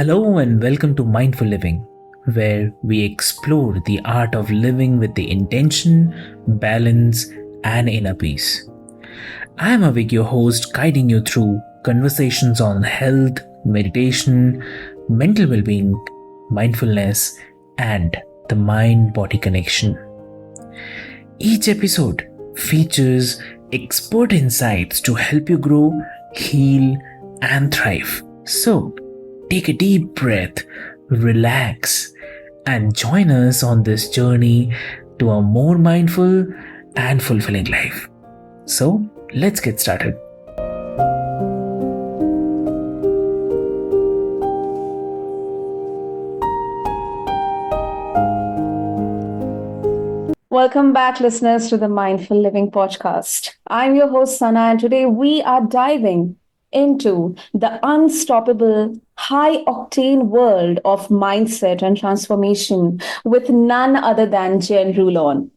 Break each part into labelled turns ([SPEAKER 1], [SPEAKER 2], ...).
[SPEAKER 1] Hello and welcome to Mindful Living, where we explore the art of living with the intention, balance, and inner peace. I am Avik, your host, guiding you through conversations on health, meditation, mental well being, mindfulness, and the mind body connection. Each episode features expert insights to help you grow, heal, and thrive. So, take a deep breath, relax, and join us on this journey to a more mindful and fulfilling life. So, let's get started.
[SPEAKER 2] Welcome back, listeners, to the Mindful Living podcast. I'm your host, Sana, and today we are diving into the unstoppable, high octane world of mindset and transformation with none other than Jen Rulon.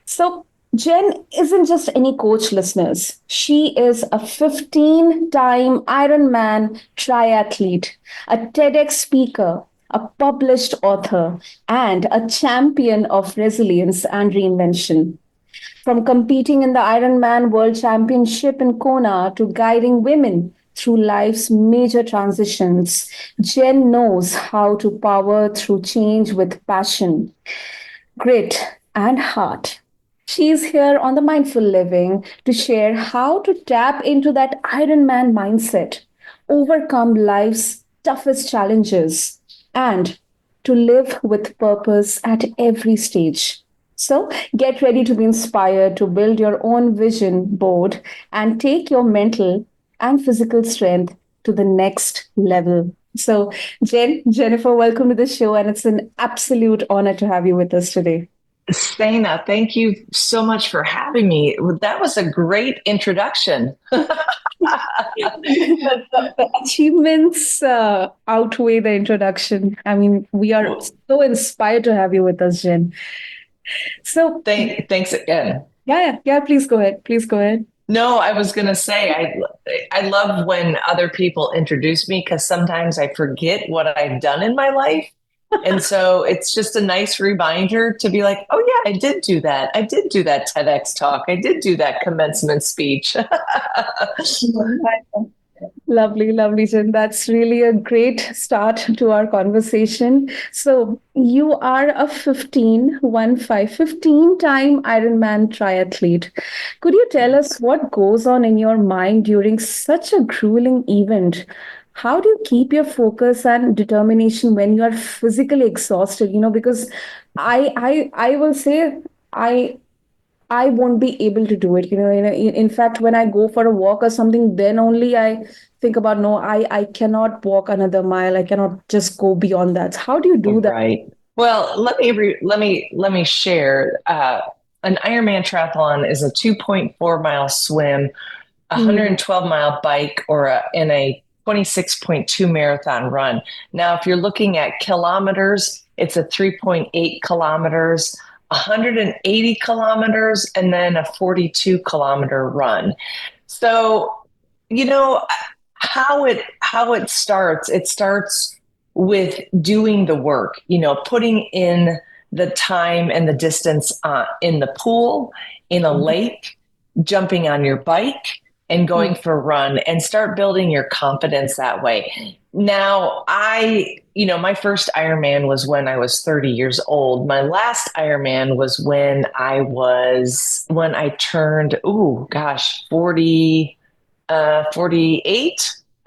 [SPEAKER 2] So, Jen isn't just any coach, listeners. She is a 15-time Ironman triathlete, a TEDx speaker, a published author, and a champion of resilience and reinvention. From competing in the Ironman World Championship in Kona to guiding women through life's major transitions, Jen knows how to power through change with passion, grit, and heart. She's here on the Mindful Living to share how to tap into that Ironman mindset, overcome life's toughest challenges, and to live with purpose at every stage. So get ready to be inspired to build your own vision board and take your mental and physical strength to the next level. So, Jennifer, welcome to the show, and it's an absolute honor to have you with us today.
[SPEAKER 3] Sana, thank you so much for having me. That was a great introduction.
[SPEAKER 2] The achievements outweigh the introduction. I mean, we are so inspired to have you with us, Jen. So,
[SPEAKER 3] Thanks again.
[SPEAKER 2] Yeah. Please go ahead. Please go ahead.
[SPEAKER 3] No, I was going to say, I love when other people introduce me because sometimes I forget what I've done in my life. And so it's just a nice reminder to be like, oh, yeah, I did do that. I did do that TEDx talk. I did do that commencement speech.
[SPEAKER 2] Lovely, lovely, Jen. That's really a great start to our conversation. So, you are a 15 time Ironman triathlete. Could you tell us what goes on in your mind during such a grueling event? How do you keep your focus and determination when you are physically exhausted? Because I will say I won't be able to do it. In fact, when I go for a walk or something, then only I think about, no, I cannot walk another mile. I cannot just go beyond that. How do you do that?
[SPEAKER 3] Right. Well, let me share. An Ironman triathlon is a 2.4 mile swim, a
[SPEAKER 2] Mm,
[SPEAKER 3] 112-mile bike, in a 26.2 marathon run. Now, if you're looking at kilometers, it's a 3.8 kilometers, 180 kilometers, and then a 42-kilometer run. So, you know how it starts. It starts with doing the work. Putting in the time and the distance in the pool, in a lake, jumping on your bike and going
[SPEAKER 2] mm,
[SPEAKER 3] for a run, and start building your confidence that way. Now, my first Ironman was when I was 30 years old. My last Ironman was when I turned, 48.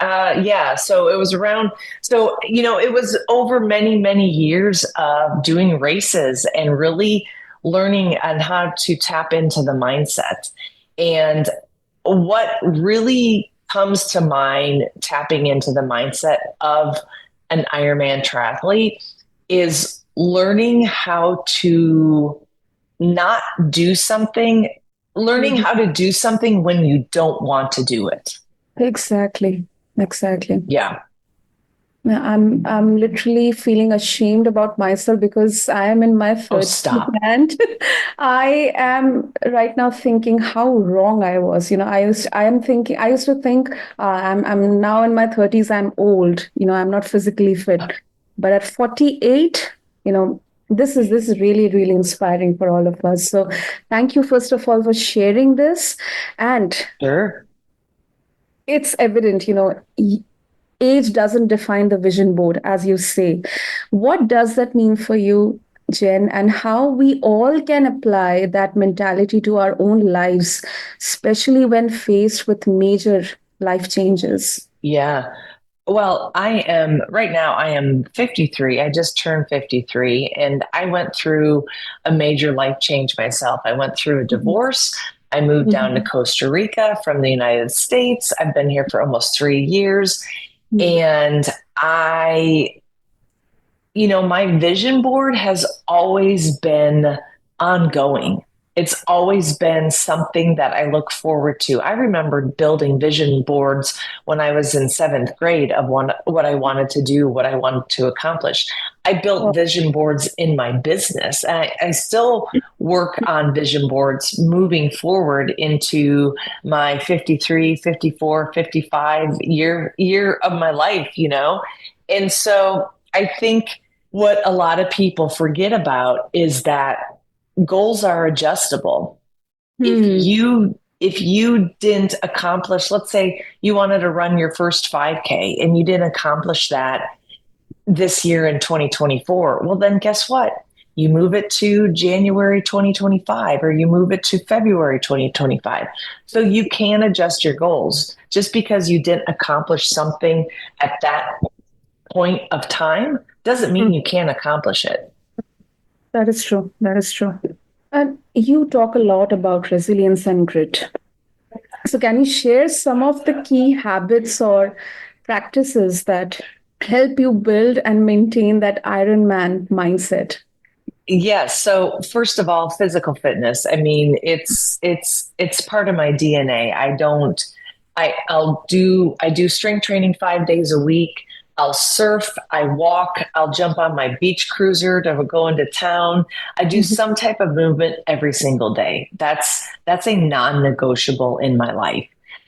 [SPEAKER 3] Yeah. So it was around, it was over many, many years of doing races and really learning on how to tap into the mindset. And what really comes to mind tapping into the mindset of an Ironman triathlete is learning how to not do something, learning
[SPEAKER 2] mm.
[SPEAKER 3] how to do something when you don't want to do it.
[SPEAKER 2] Exactly. Exactly.
[SPEAKER 3] Yeah.
[SPEAKER 2] I'm literally feeling ashamed about myself because I am in my
[SPEAKER 3] Oh,
[SPEAKER 2] 30s
[SPEAKER 3] stop.
[SPEAKER 2] and I am right now thinking how wrong I was. I used to think I'm now in my 30s, I'm old, I'm not physically fit. But at 48, this is really, really inspiring for all of us. So thank you, first of all, for sharing this. And
[SPEAKER 3] Sure.
[SPEAKER 2] it's evident, age doesn't define the vision board, as you say. What does that mean for you, Jen, and how we all can apply that mentality to our own lives, especially when faced with major life changes?
[SPEAKER 3] Yeah. Well, right now, I am 53. I just turned 53, and I went through a major life change myself. I went through a
[SPEAKER 2] Mhm.
[SPEAKER 3] divorce. I moved down to
[SPEAKER 2] Mhm.
[SPEAKER 3] Costa Rica from the United States. I've been here for almost 3 years. And I my vision board has always been ongoing. It's always been something that I look forward to. I remember building vision boards when I was in seventh grade of what I wanted to do, what I wanted to accomplish. I built
[SPEAKER 2] Oh,
[SPEAKER 3] vision boards in my business. I still work on vision boards moving forward into my 53, 54, 55 year of my life. And so I think what a lot of people forget about is that goals are adjustable. If
[SPEAKER 2] hmm.
[SPEAKER 3] you didn't accomplish, let's say you wanted to run your first 5K and you didn't accomplish that this year in 2024, well then guess what? You move it to January 2025 or you move it to February 2025. So you can adjust your goals. Just because you didn't accomplish something at that point of time doesn't mean you can't accomplish it.
[SPEAKER 2] That is true. That is true. And you talk a lot about resilience and grit. So, can you share some of the key habits or practices that help you build and maintain that Ironman mindset?
[SPEAKER 3] Yes. So first of all, physical fitness. I mean, it's part of my DNA. I do strength training 5 days a week. I'll surf, I walk, I'll jump on my beach cruiser to go into town. I do
[SPEAKER 2] Mhm.
[SPEAKER 3] some type of movement every single day. That's a non-negotiable in my life.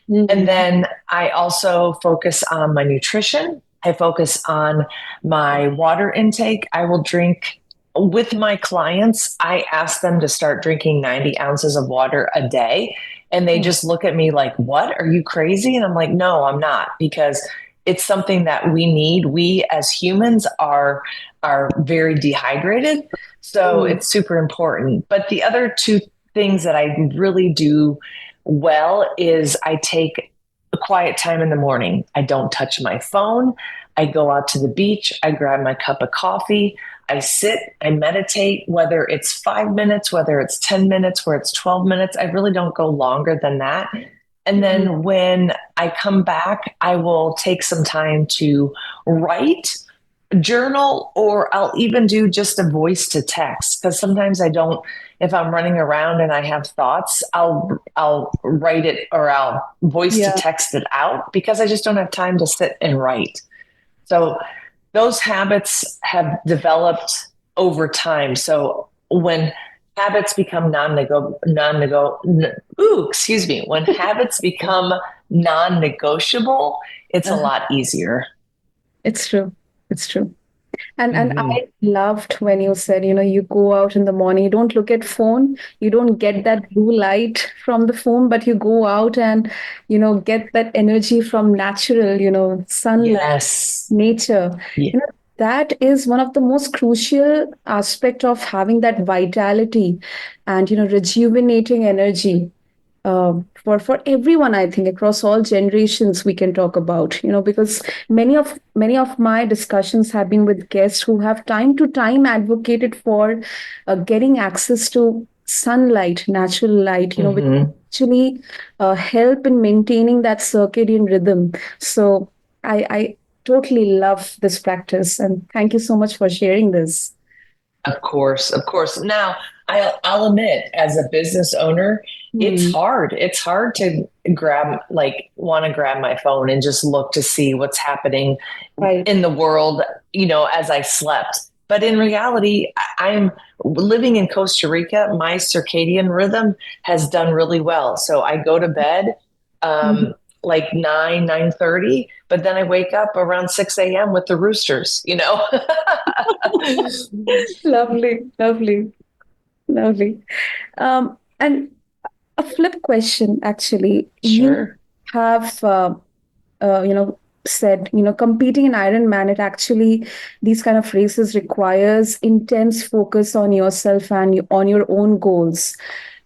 [SPEAKER 3] And
[SPEAKER 2] Mhm.
[SPEAKER 3] then I also focus on my nutrition. I focus on my water intake. I will drink with my clients. I ask them to start drinking 90 ounces of water a day. And they
[SPEAKER 2] Oh,
[SPEAKER 3] just look at me like, what? Are you crazy? And I'm like, no, I'm not, because it's something that we need. We as humans are very dehydrated. So
[SPEAKER 2] mm,
[SPEAKER 3] it's super important. But the other two things that I really do well is I take a quiet time in the morning. I don't touch my phone. I go out to the beach. I grab my cup of coffee. I sit, I meditate, whether it's 5 minutes, whether it's 10 minutes, whether it's 12 minutes. I really don't go longer than that. And
[SPEAKER 2] mhm.
[SPEAKER 3] then when I come back, I will take some time to write, journal, or I'll even do just a voice to text, because sometimes I don't, if I'm running around and I have thoughts, I'll write it or I'll voice to
[SPEAKER 2] Yeah.
[SPEAKER 3] text it out because I just don't have time to sit and write. So those habits have developed over time. So when habits become excuse me, when habits become non-negotiable, it's a
[SPEAKER 2] Uh,
[SPEAKER 3] lot easier.
[SPEAKER 2] it's true. It's true. And
[SPEAKER 3] Hmm.
[SPEAKER 2] I loved when you said, you go out in the morning, you don't look at phone, you don't get that blue light from the phone, but you go out and, get that energy from natural, sunlight,
[SPEAKER 3] Yes.
[SPEAKER 2] nature.
[SPEAKER 3] Yeah.
[SPEAKER 2] That is one of the most crucial aspect of having that vitality and, rejuvenating energy for everyone. I think across all generations we can talk about, because many of my discussions have been with guests who have time to time advocated for getting access to sunlight, natural light, which
[SPEAKER 3] Hmm.
[SPEAKER 2] actually help in maintaining that circadian rhythm. So I totally love this practice, and thank you so much for sharing this.
[SPEAKER 3] Of course, of course. Now, I'll admit, as a business owner, it's
[SPEAKER 2] Hmm.
[SPEAKER 3] hard. It's hard to want to grab my phone and just look to see what's happening
[SPEAKER 2] Right.
[SPEAKER 3] in the world, as I slept. But in reality, I'm living in Costa Rica. My circadian rhythm has done really well. So I go to bed
[SPEAKER 2] Mhm.
[SPEAKER 3] um, like 9:30, but then I wake up around 6 a.m. with the roosters.
[SPEAKER 2] Lovely, lovely, lovely. And a flip question, actually. You
[SPEAKER 3] Sure.
[SPEAKER 2] have, uh, you know, said, competing in Ironman, it actually, these kind of races requires intense focus on yourself and on your own goals.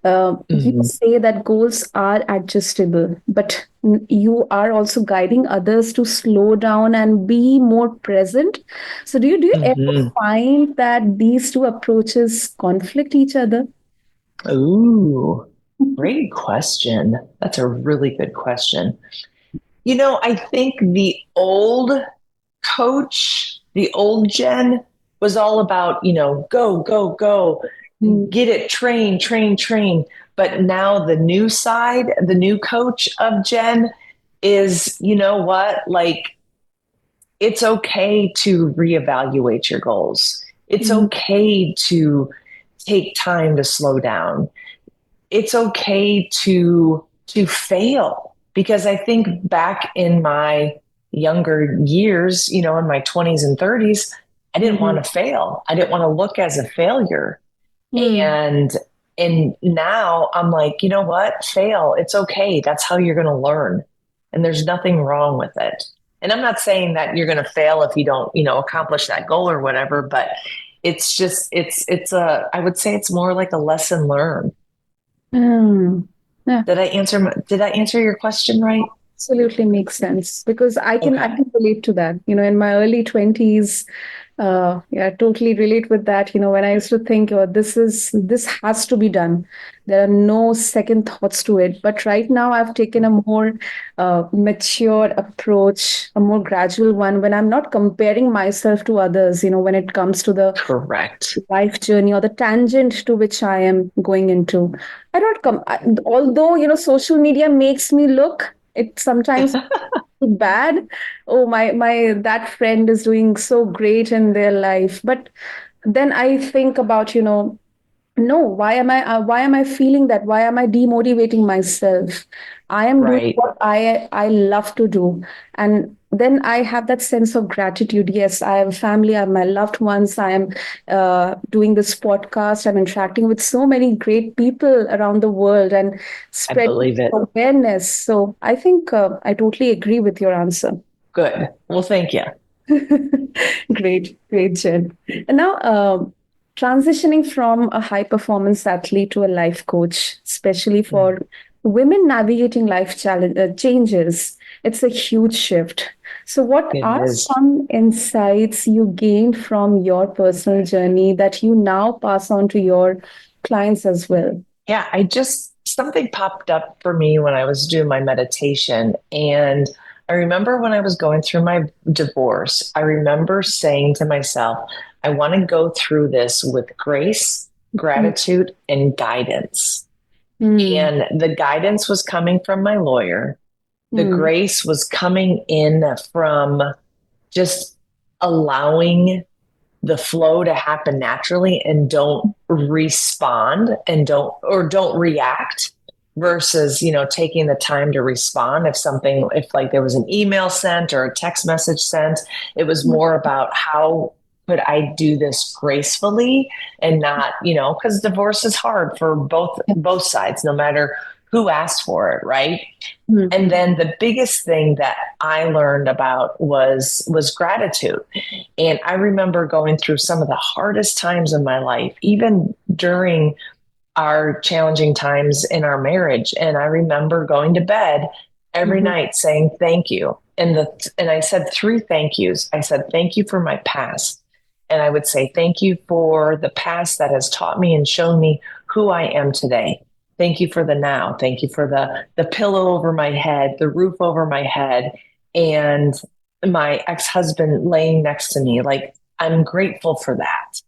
[SPEAKER 2] You
[SPEAKER 3] Mhm.
[SPEAKER 2] say that goals are adjustable, but you are also guiding others to slow down and be more present. So, do you ever
[SPEAKER 3] Mhm.
[SPEAKER 2] find that these two approaches conflict each other?
[SPEAKER 3] Ooh, great question. That's a really good question. I think the old coach, the old Jen, was all about, go, go, go,
[SPEAKER 2] Mm,
[SPEAKER 3] get it, train, train, train. But now the new side, the new coach of Jen is, you know what? Like, it's okay to reevaluate your goals. It's
[SPEAKER 2] mm,
[SPEAKER 3] okay to take time to slow down. It's okay to fail, because I think back in my younger years, in my 20s and 30s, I didn't
[SPEAKER 2] mhm,
[SPEAKER 3] want to fail. I didn't want to look as a failure.
[SPEAKER 2] mm.
[SPEAKER 3] And now I'm like, you know what? Fail. It's okay. That's how you're going to learn. And there's nothing wrong with it. And I'm not saying that you're going to fail if you don't, accomplish that goal or whatever, but it's just I would say it's more like a lesson learned.
[SPEAKER 2] Mm. Yeah.
[SPEAKER 3] Did I answer your question right?
[SPEAKER 2] Absolutely makes sense because I
[SPEAKER 3] Okay.
[SPEAKER 2] can relate to that. In my early 20s, yeah, totally relate with that. When I used to think, oh, this has to be done. There are no second thoughts to it. But right now, I've taken a more mature approach, a more gradual one, when I'm not comparing myself to others. When it comes to the
[SPEAKER 3] Correct.
[SPEAKER 2] life journey or the tangent to which I am going into. I don't come, although, social media makes me look, it sometimes bad. Oh, that friend is doing so great in their life. But then I think about, no, why am I feeling that? Why am I demotivating myself? I am doing
[SPEAKER 3] Right.
[SPEAKER 2] what I love to do. And then I have that sense of gratitude. Yes, I have a family, I have my loved ones, I am doing this podcast, I'm interacting with so many great people around the world and
[SPEAKER 3] I
[SPEAKER 2] spreading
[SPEAKER 3] believe it.
[SPEAKER 2] awareness. So I think I totally agree with your answer.
[SPEAKER 3] Good. Well, thank you.
[SPEAKER 2] Great, great, Jen. And now, transitioning from a high performance athlete to a life coach, especially
[SPEAKER 3] Mm.
[SPEAKER 2] for women navigating life changes, it's a huge shift. So, what
[SPEAKER 3] It
[SPEAKER 2] are
[SPEAKER 3] is.
[SPEAKER 2] some insights you gained from your personal journey that you now pass on to your clients as well?
[SPEAKER 3] Yeah, something popped up for me when I was doing my meditation. And I remember when I was going through my divorce, I remember saying to myself, I want to go through this with grace, gratitude, and guidance.
[SPEAKER 2] Mm,
[SPEAKER 3] And the guidance was coming from my lawyer. The
[SPEAKER 2] mm,
[SPEAKER 3] grace was coming in from just allowing the flow to happen naturally and don't respond and don't react versus taking the time to respond if like there was an email sent or a text message sent. It was
[SPEAKER 2] mm,
[SPEAKER 3] more about how could I do this gracefully and not, because divorce is hard for both sides, no matter who asked for it, right? And
[SPEAKER 2] mm,
[SPEAKER 3] then the biggest thing that I learned about was gratitude. And I remember going through some of the hardest times in my life, even during our challenging times in our marriage. And I remember going to bed every
[SPEAKER 2] mhm,
[SPEAKER 3] night saying thank you. And I said three thank yous. I said thank you for my past. And I would say thank you for the past that has taught me and shown me who I am today. Thank you for the now. Thank you for the pillow over my head, the roof over my head, and my ex-husband laying next to me. Like, I'm grateful for that.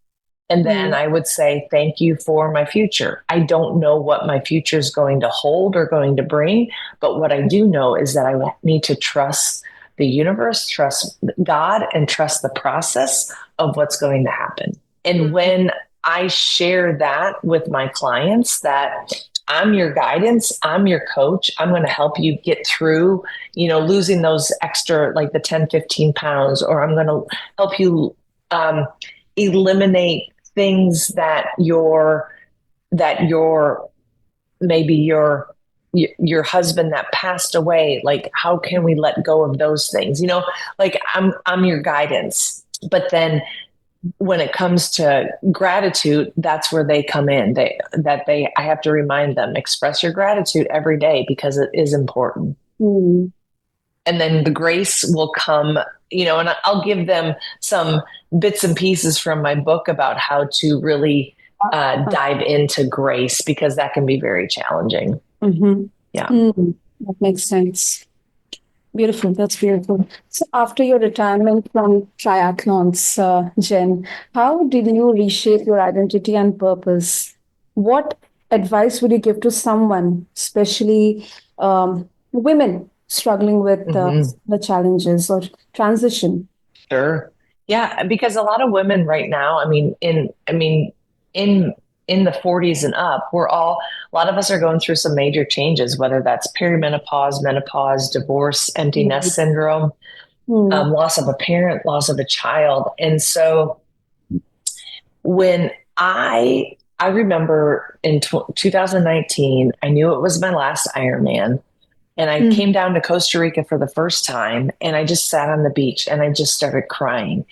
[SPEAKER 3] And then I would say, thank you for my future. I don't know what my future is going to hold or going to bring, but what I do know is that I need to trust the universe, trust God, and trust the process of what's going to happen. And when I share that with my clients, that I'm your guidance, I'm your coach, I'm going to help you get through, losing those extra, like the 10, 15 pounds, or I'm going to help you eliminate things that maybe your husband that passed away, like how can we let go of those things, like I'm your guidance. But then when it comes to gratitude, that's where they come in. I have to remind them, express your gratitude every day because it is important. And then the grace will come, and I'll give them some bits and pieces from my book about how to really dive into grace, because that can be very challenging. Yeah.
[SPEAKER 2] That makes sense. Beautiful. That's beautiful. So after your retirement from triathlons, Jen, how did you reshape your identity and purpose? What advice would you give to someone, especially women struggling with the challenges or transition?
[SPEAKER 3] Sure. Yeah, because a lot of women right now, in the 40s and up, a lot of us are going through some major changes, whether that's perimenopause, menopause, divorce, empty nest syndrome, loss of a parent, loss of a child. And so when I remember in 2019, I knew it was my last Ironman. And I came down to Costa Rica for the first time, and I just sat on the beach and I just started crying.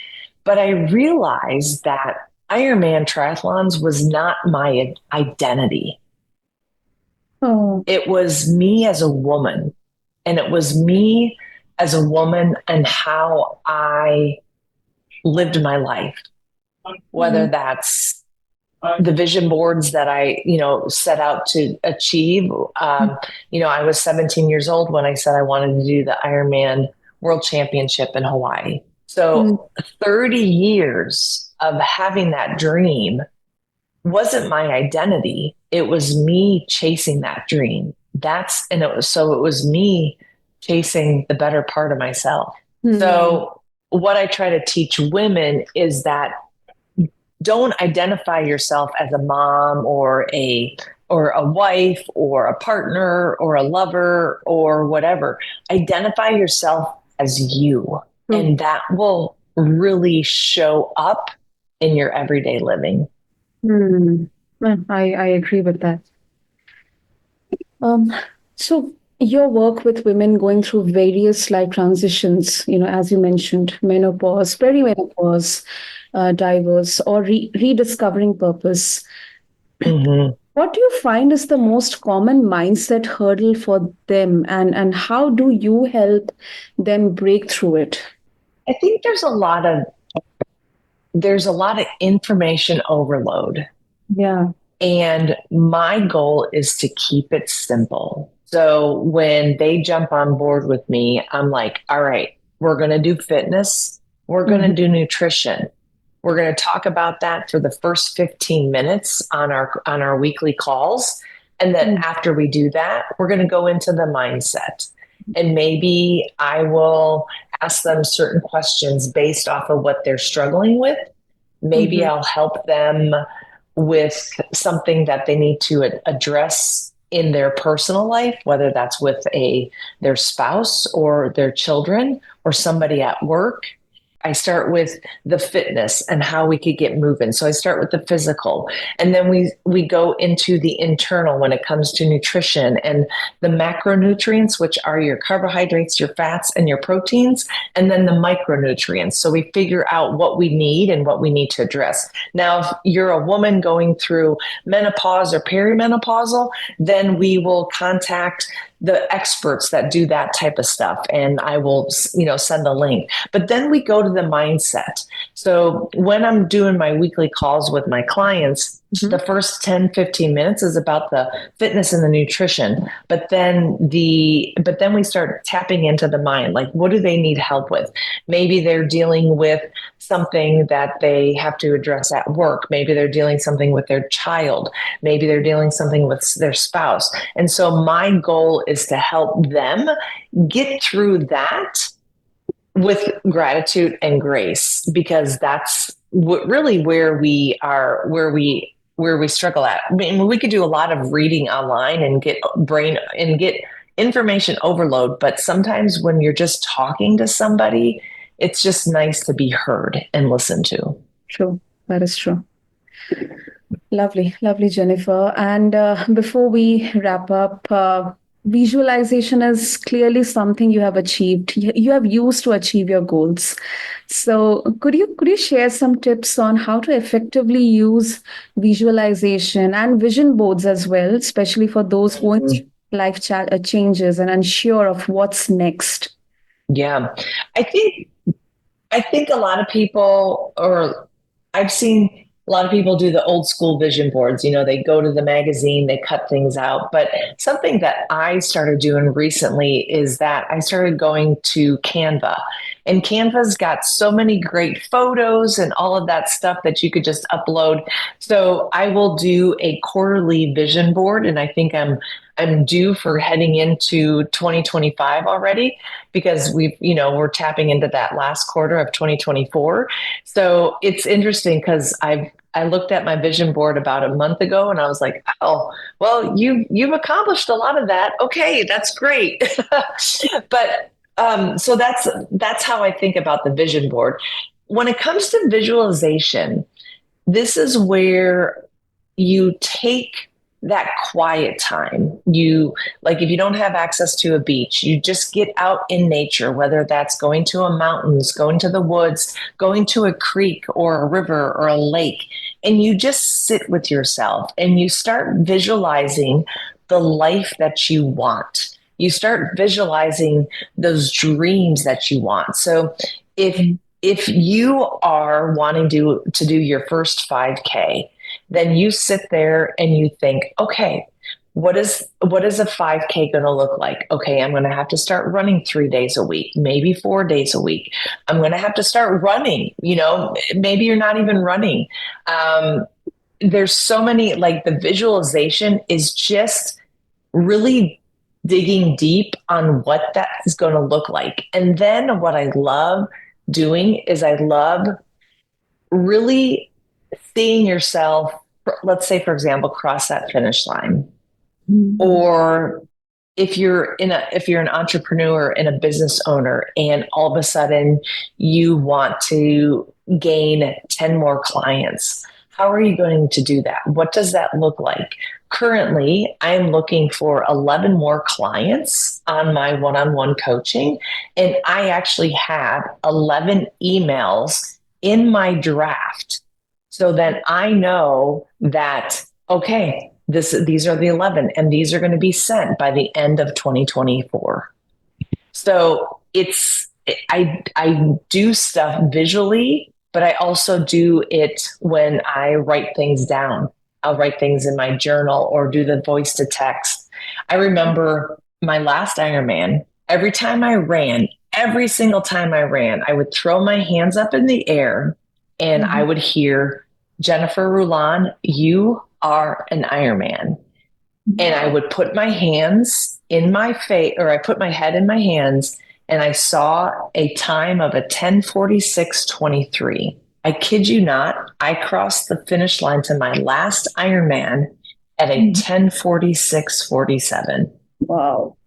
[SPEAKER 3] But I realized that Ironman triathlons was not my identity. It was me as a woman, and it was me as a woman and how I lived my life, whether that's the vision boards that I, set out to achieve. I was 17 years old when I said I wanted to do the Ironman World Championship in Hawaii. So 30 years of having that dream wasn't my identity. It was me chasing that dream. It was me chasing the better part of myself. So what I try to teach women is that don't identify yourself as a mom or a wife or a partner or a lover or whatever. Identify yourself as you, and that will really show up in your everyday living.
[SPEAKER 2] I agree with that. So your work with women going through various life transitions, as you mentioned, menopause, perimenopause, divorce, or rediscovering purpose. What do you find is the most common mindset hurdle for them, and how do you help them break through it?
[SPEAKER 3] I think there's a lot of information overload.
[SPEAKER 2] Yeah.
[SPEAKER 3] And my goal is to keep it simple. So when they jump on board with me, I'm like, all right, we're going to do fitness. We're going to do nutrition. We're going to talk about that for the first 15 minutes on our weekly calls. And then after we do that, we're going to go into the mindset. And maybe I will ask them certain questions based off of what they're struggling with. Maybe I'll help them with something that they need to address in their personal life, whether that's with their spouse or their children or somebody at work. I start with the fitness and how we could get moving. So I start with the physical, and then we go into the internal when it comes to nutrition and the macronutrients, which are your carbohydrates, your fats, and your proteins, and then the micronutrients. So we figure out what we need and what we need to address. Now, if you're a woman going through menopause or perimenopausal, then we will contact the experts that do that type of stuff, and I will, send a link. But then we go to the mindset. So when I'm doing my weekly calls with my clients,
[SPEAKER 2] Mhm.
[SPEAKER 3] The first 10, 15 minutes is about the fitness and the nutrition, but then we start tapping into the mind. Like, what do they need help with? Maybe they're dealing with something that they have to address at work. Maybe they're dealing something with their child. Maybe they're dealing something with their spouse. And so my goal is to help them get through that with gratitude and grace, because that's really where we are, where we struggle at. I mean, we could do a lot of reading online and get information overload, but sometimes when you're just talking to somebody, it's just nice to be heard and listened to.
[SPEAKER 2] True. That is true. Lovely, lovely, Jennifer. And before we wrap up, visualization is clearly something you have achieved. You have used to achieve your goals. So, could you share some tips on how to effectively use visualization and vision boards as well, especially for those going through changes and unsure of what's next?
[SPEAKER 3] Yeah, I think I think a lot of people, or I've seen a lot of people do the old school vision boards. You know, they go to the magazine, they cut things out. But something that I started doing recently is that I started going to Canva. And Canva's got so many great photos and all of that stuff that you could just upload. So I will do a quarterly vision board, and I think I'm due for heading into 2025 already, because we're tapping into that last quarter of 2024. So it's interesting because I looked at my vision board about a month ago and I was like, oh, well, you've accomplished a lot of that. Okay, that's great. But so that's how I think about the vision board. When it comes to visualization, this is where you take that quiet time. You, like, if you don't have access to a beach, you just get out in nature, whether that's going to a mountains, going to the woods, going to a creek or a river or a lake, and you just sit with yourself and you start visualizing the life that you want. You start visualizing those dreams that you want. So if you are wanting to do your first 5K, then you sit there and you think, okay, what is a 5K going to look like? Okay, I'm going to have to start running 3 days a week, maybe 4 days a week. I'm going to have to start running. Maybe you're not even running. There's so many, like, the visualization is just really digging deep on what that is going to look like. And then what I love doing is I love really seeing yourself, let's say, for example, cross that finish line. Or if you're an entrepreneur and a business owner and all of a sudden you want to gain 10 more clients, how are you going to do that? What does that look like? Currently, I am looking for 11 more clients on my one-on-one coaching, and I actually have 11 emails in my draft, so then I know that, okay, these are the 11 and these are going to be sent by the end of 2024. So I do stuff visually, but I also do it when I write things down. I'll write things in my journal or do the voice to text. I remember my last Ironman. Every single time I ran, I would throw my hands up in the air and I would hear, Jennifer Rulon, you are an Ironman. And I would put my hands in my face, or I put my head in my hands, and I saw a time of a 10:46:23. I kid you not, I crossed the finish line to my last Ironman at a 10:46:47.
[SPEAKER 2] Wow.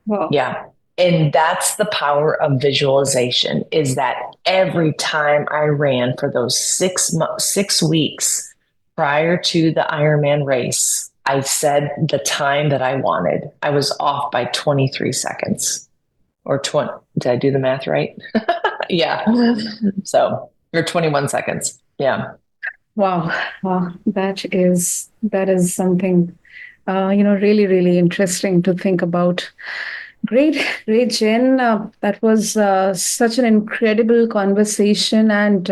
[SPEAKER 2] Wow.
[SPEAKER 3] Yeah. And that's the power of visualization, is that every time I ran for those 6 weeks prior to the Ironman race, I said the time that I wanted. I was off by 23 seconds or 20. Did I do the math right? Yeah. So, or 21 seconds. Yeah.
[SPEAKER 2] Wow. Wow. That is something, really, really interesting to think about. Great, great, Jen. That was such an incredible conversation, and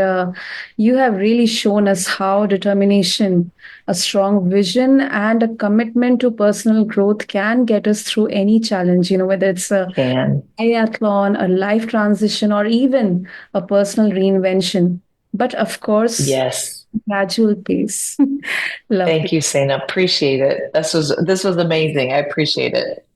[SPEAKER 2] you have really shown us how determination, a strong vision, and a commitment to personal growth can get us through any challenge. Whether it's a
[SPEAKER 3] And
[SPEAKER 2] triathlon, a life transition, or even a personal reinvention. But of course,
[SPEAKER 3] yes,
[SPEAKER 2] gradual pace.
[SPEAKER 3] thank
[SPEAKER 2] Lovely.
[SPEAKER 3] you, Sana. Appreciate it. This was amazing. I appreciate it.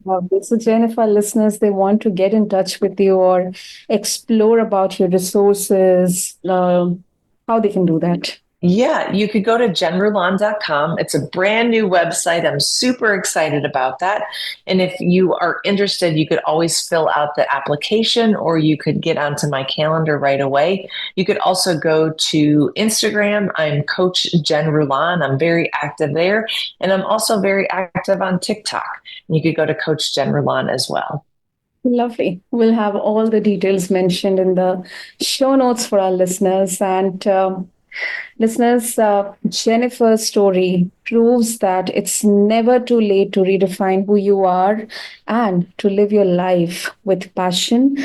[SPEAKER 2] Lovely. So, Jennifer, listeners, they want to get in touch with you or explore about your resources, how they can do that.
[SPEAKER 3] Yeah, you could go to jenrulon.com. It's a brand new website. I'm super excited about that. And if you are interested, you could always fill out the application or you could get onto my calendar right away. You could also go to Instagram. I'm Coach Jen Rulon. I'm very active there. And I'm also very active on TikTok. You could go to Coach Jen Rulon as well.
[SPEAKER 2] Lovely. We'll have all the details mentioned in the show notes for our listeners. And listeners, Jennifer's story proves that it's never too late to redefine who you are and to live your life with passion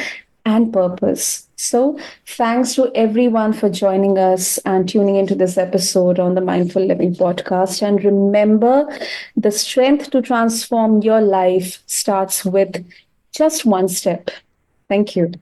[SPEAKER 2] and purpose. So, thanks to everyone for joining us and tuning into this episode on the Mindful Living podcast. And remember, the strength to transform your life starts with just one step. Thank you.